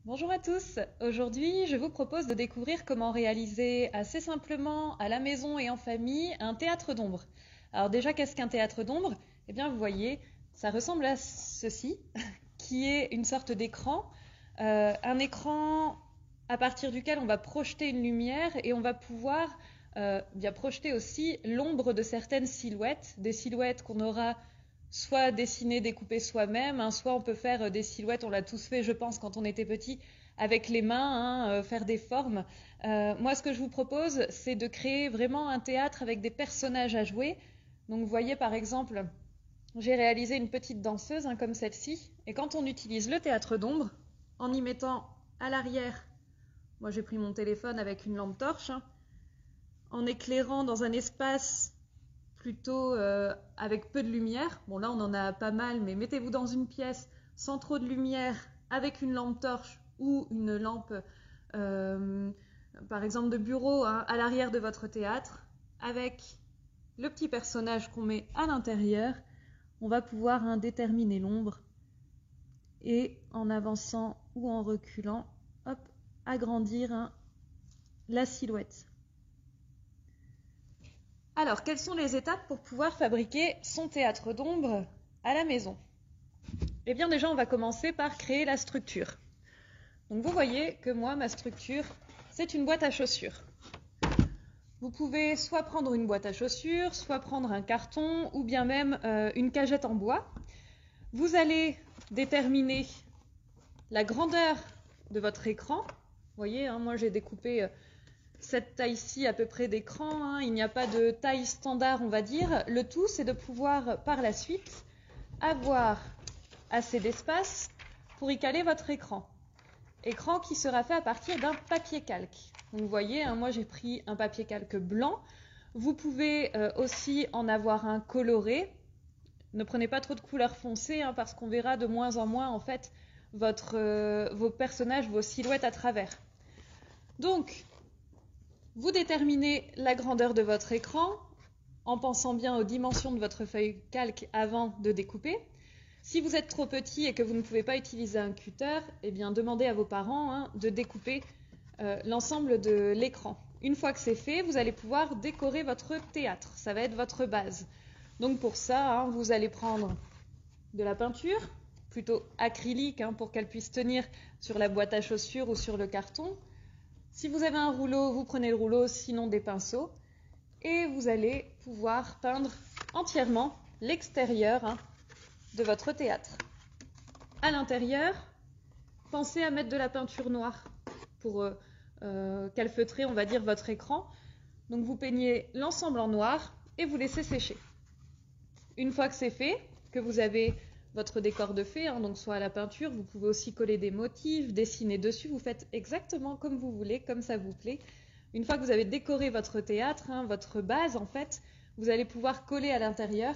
Bonjour à tous, aujourd'hui je vous propose de découvrir comment réaliser assez simplement à la maison et en famille un théâtre d'ombre. Alors déjà qu'est-ce qu'un théâtre d'ombre? Eh bien vous voyez, ça ressemble à ceci, qui est une sorte d'écran, un écran à partir duquel on va projeter une lumière et on va pouvoir bien projeter aussi l'ombre de certaines silhouettes, des silhouettes qu'on aura soit dessiner, découper soi-même, hein, soit on peut faire des silhouettes, on l'a tous fait je pense quand on était petit, avec les mains, hein, faire des formes. Moi ce que je vous propose c'est de créer vraiment un théâtre avec des personnages à jouer. Donc vous voyez par exemple, j'ai réalisé une petite danseuse hein, comme celle-ci, et quand on utilise le théâtre d'ombre, en y mettant à l'arrière, moi j'ai pris mon téléphone avec une lampe torche, hein, en éclairant dans un espace plutôt avec peu de lumière. Bon là on en a pas mal, mais mettez-vous dans une pièce sans trop de lumière, avec une lampe torche ou une lampe euh, par exemple de bureau hein, à l'arrière de votre théâtre, avec le petit personnage qu'on met à l'intérieur, on va pouvoir hein, déterminer l'ombre et en avançant ou en reculant, hop, agrandir hein, la silhouette. Alors, quelles sont les étapes pour pouvoir fabriquer son théâtre d'ombre à la maison? Eh bien déjà, on va commencer par créer la structure. Donc vous voyez que moi, ma structure, c'est une boîte à chaussures. Vous pouvez soit prendre une boîte à chaussures, soit prendre un carton ou bien même une cagette en bois. Vous allez déterminer la grandeur de votre écran. Vous voyez, hein, moi j'ai découpé cette taille-ci à peu près d'écran, hein. Il n'y a pas de taille standard, on va dire. Le tout, c'est de pouvoir par la suite avoir assez d'espace pour y caler votre écran. Écran qui sera fait à partir d'un papier calque. Donc, vous voyez, hein, moi j'ai pris un papier calque blanc. Vous pouvez aussi en avoir un coloré. Ne prenez pas trop de couleurs foncées hein, parce qu'on verra de moins en moins en fait vos personnages, vos silhouettes à travers. Donc, vous déterminez la grandeur de votre écran en pensant bien aux dimensions de votre feuille calque avant de découper. Si vous êtes trop petit et que vous ne pouvez pas utiliser un cutter, eh bien demandez à vos parents hein, de découper l'ensemble de l'écran. Une fois que c'est fait, vous allez pouvoir décorer votre théâtre. Ça va être votre base. Donc pour ça, hein, vous allez prendre de la peinture, plutôt acrylique hein, pour qu'elle puisse tenir sur la boîte à chaussures ou sur le carton. Si vous avez un rouleau, vous prenez le rouleau, sinon des pinceaux. Et vous allez pouvoir peindre entièrement l'extérieur hein, de votre théâtre. À l'intérieur, pensez à mettre de la peinture noire pour calfeutrer, on va dire, votre écran. Donc vous peignez l'ensemble en noir et vous laissez sécher. Une fois que c'est fait, que vous avez votre décor de fée, hein, donc soit à la peinture, vous pouvez aussi coller des motifs, dessiner dessus, vous faites exactement comme vous voulez, comme ça vous plaît. Une fois que vous avez décoré votre théâtre, hein, votre base en fait, vous allez pouvoir coller à l'intérieur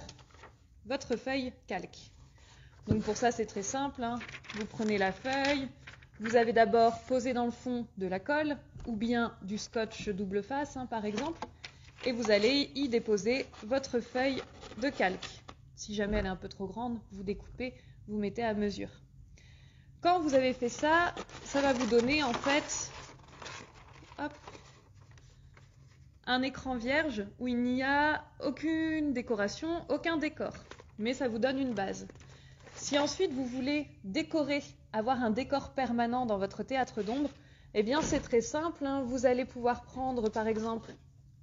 votre feuille calque. Donc pour ça c'est très simple, hein. Vous prenez la feuille, vous avez d'abord posé dans le fond de la colle ou bien du scotch double face hein, par exemple, et vous allez y déposer votre feuille de calque. Si jamais elle est un peu trop grande, vous découpez, vous mettez à mesure. Quand vous avez fait ça, ça va vous donner en fait hop, un écran vierge où il n'y a aucune décoration, aucun décor. Mais ça vous donne une base. Si ensuite vous voulez décorer, avoir un décor permanent dans votre théâtre d'ombre, eh bien c'est très simple, hein. Vous allez pouvoir prendre par exemple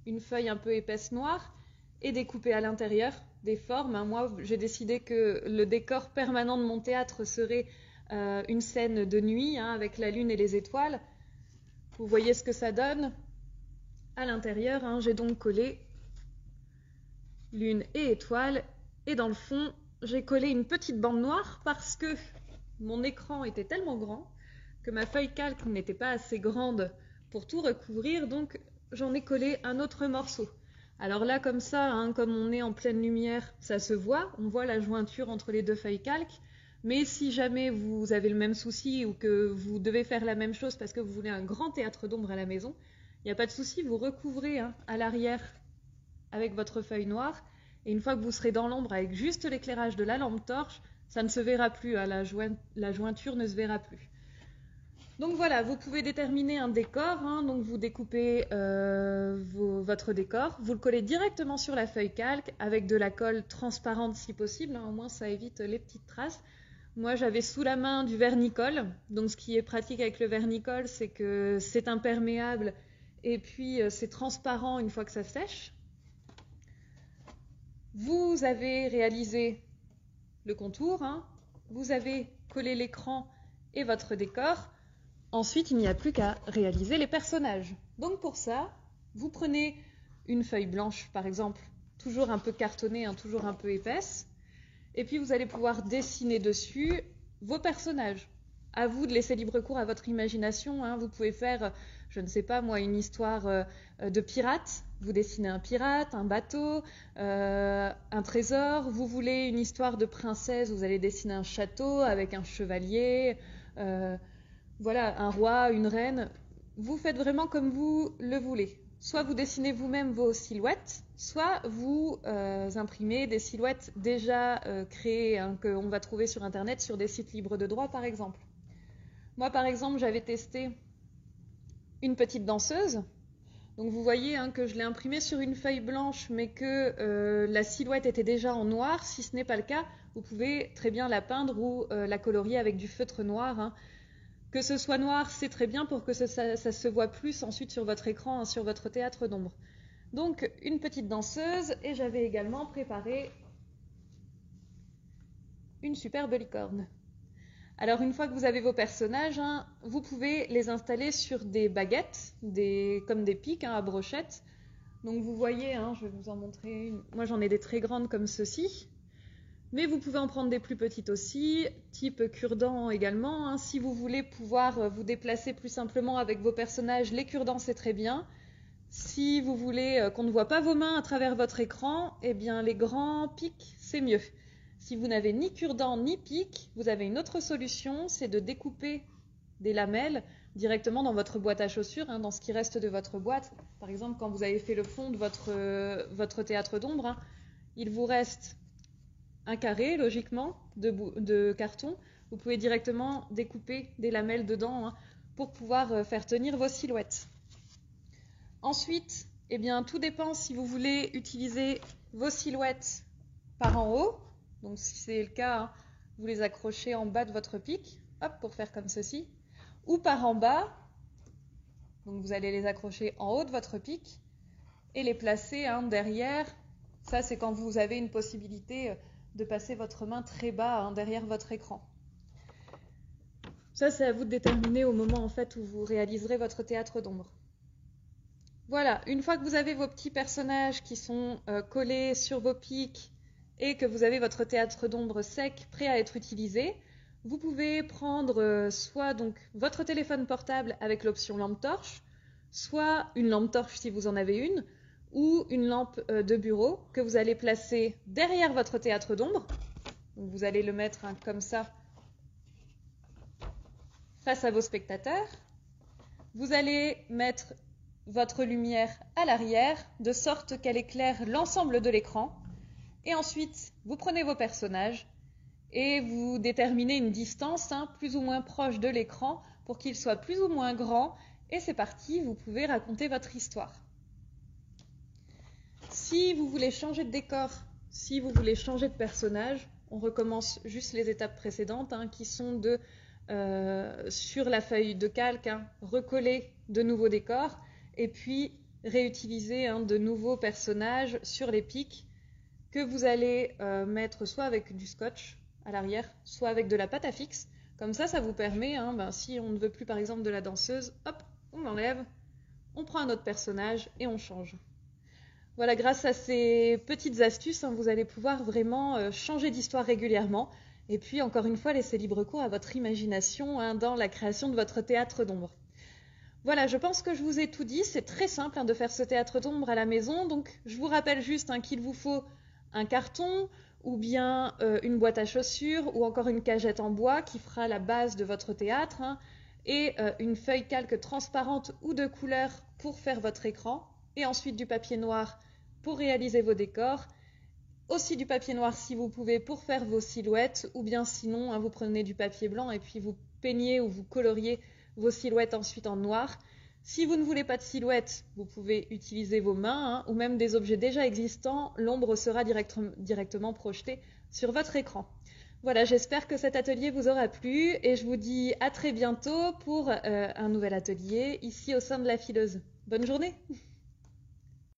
une feuille un peu épaisse noire et découper à l'intérieur des formes. Moi, j'ai décidé que le décor permanent de mon théâtre serait une scène de nuit hein, avec la lune et les étoiles. Vous voyez ce que ça donne. À l'intérieur, hein, j'ai donc collé lune et étoiles. Et dans le fond, j'ai collé une petite bande noire parce que mon écran était tellement grand que ma feuille calque n'était pas assez grande pour tout recouvrir. Donc, j'en ai collé un autre morceau. Alors là, comme ça, hein, comme on est en pleine lumière, ça se voit. On voit la jointure entre les deux feuilles calques. Mais si jamais vous avez le même souci ou que vous devez faire la même chose parce que vous voulez un grand théâtre d'ombre à la maison, il n'y a pas de souci, vous recouvrez hein, à l'arrière avec votre feuille noire. Et une fois que vous serez dans l'ombre avec juste l'éclairage de la lampe torche, ça ne se verra plus, hein, la jointure ne se verra plus. Donc voilà, vous pouvez déterminer un décor, hein, donc vous découpez votre décor, vous le collez directement sur la feuille calque avec de la colle transparente si possible, hein, au moins ça évite les petites traces. Moi j'avais sous la main du vernicole, donc ce qui est pratique avec le vernicole c'est que c'est imperméable et puis c'est transparent une fois que ça sèche. Vous avez réalisé le contour, hein, vous avez collé l'écran et votre décor. Ensuite, il n'y a plus qu'à réaliser les personnages. Donc pour ça, vous prenez une feuille blanche, par exemple, toujours un peu cartonnée, hein, toujours un peu épaisse, et puis vous allez pouvoir dessiner dessus vos personnages. À vous de laisser libre cours à votre imagination, hein. Vous pouvez faire, je ne sais pas moi, une histoire de pirate. Vous dessinez un pirate, un bateau, un trésor. Vous voulez une histoire de princesse, vous allez dessiner un château avec un chevalier. Voilà, un roi, une reine, vous faites vraiment comme vous le voulez. Soit vous dessinez vous-même vos silhouettes, soit vous imprimez des silhouettes déjà créées, hein, qu'on va trouver sur Internet, sur des sites libres de droit par exemple. Moi par exemple, j'avais testé une petite danseuse. Donc vous voyez hein, que je l'ai imprimée sur une feuille blanche, mais que la silhouette était déjà en noir. Si ce n'est pas le cas, vous pouvez très bien la peindre ou la colorier avec du feutre noir, hein. Que ce soit noir, c'est très bien pour que ça se voit plus ensuite sur votre écran, hein, sur votre théâtre d'ombre. Donc, une petite danseuse, et j'avais également préparé une superbe licorne. Alors, une fois que vous avez vos personnages, hein, vous pouvez les installer sur des baguettes, comme des pics hein, à brochettes. Donc, vous voyez, hein, je vais vous en montrer une. Moi, j'en ai des très grandes comme ceci. Mais vous pouvez en prendre des plus petites aussi, type cure-dent également, hein. Si vous voulez pouvoir vous déplacer plus simplement avec vos personnages, les cure-dents c'est très bien. Si vous voulez qu'on ne voit pas vos mains à travers votre écran, eh bien les grands pics c'est mieux. Si vous n'avez ni cure-dent ni pic, vous avez une autre solution, c'est de découper des lamelles directement dans votre boîte à chaussures, hein, dans ce qui reste de votre boîte. Par exemple, quand vous avez fait le fond de votre théâtre d'ombre, hein, il vous reste un carré, logiquement, de carton. Vous pouvez directement découper des lamelles dedans hein, pour pouvoir faire tenir vos silhouettes. Ensuite, eh bien, tout dépend si vous voulez utiliser vos silhouettes par en haut. Donc, si c'est le cas, hein, vous les accrochez en bas de votre pic, hop, pour faire comme ceci. Ou par en bas, donc vous allez les accrocher en haut de votre pic et les placer hein, derrière. Ça, c'est quand vous avez une possibilité de passer votre main très bas hein, derrière votre écran. Ça, c'est à vous de déterminer au moment en fait où vous réaliserez votre théâtre d'ombre. Voilà, une fois que vous avez vos petits personnages qui sont collés sur vos pics et que vous avez votre théâtre d'ombre sec prêt à être utilisé, vous pouvez prendre soit donc votre téléphone portable avec l'option lampe torche, soit une lampe torche si vous en avez une, ou une lampe de bureau que vous allez placer derrière votre théâtre d'ombre. Donc vous allez le mettre hein, comme ça face à vos spectateurs. Vous allez mettre votre lumière à l'arrière de sorte qu'elle éclaire l'ensemble de l'écran. Et ensuite, vous prenez vos personnages et vous déterminez une distance hein, plus ou moins proche de l'écran pour qu'il soit plus ou moins grand. Et c'est parti, vous pouvez raconter votre histoire. Si vous voulez changer de décor, si vous voulez changer de personnage, on recommence juste les étapes précédentes hein, qui sont de, sur la feuille de calque, hein, recoller de nouveaux décors et puis réutiliser hein, de nouveaux personnages sur les pics que vous allez mettre soit avec du scotch à l'arrière, soit avec de la pâte à fixe. Comme ça, ça vous permet, hein, si on ne veut plus par exemple de la danseuse, hop, on l'enlève, on prend un autre personnage et on change. Voilà, grâce à ces petites astuces, hein, vous allez pouvoir vraiment changer d'histoire régulièrement. Et puis, encore une fois, laisser libre cours à votre imagination hein, dans la création de votre théâtre d'ombre. Voilà, je pense que je vous ai tout dit. C'est très simple hein, de faire ce théâtre d'ombre à la maison. Donc, je vous rappelle juste hein, qu'il vous faut un carton ou bien une boîte à chaussures ou encore une cagette en bois qui fera la base de votre théâtre hein, et une feuille calque transparente ou de couleur pour faire votre écran et ensuite du papier noir pour réaliser vos décors, aussi du papier noir si vous pouvez pour faire vos silhouettes, ou bien sinon hein, vous prenez du papier blanc et puis vous peignez ou vous coloriez vos silhouettes ensuite en noir. Si vous ne voulez pas de silhouette, vous pouvez utiliser vos mains ou même des objets déjà existants. L'ombre sera directement projetée sur votre écran. Voilà, j'espère que cet atelier vous aura plu et je vous dis à très bientôt pour un nouvel atelier ici au sein de la Fileuse. Bonne journée!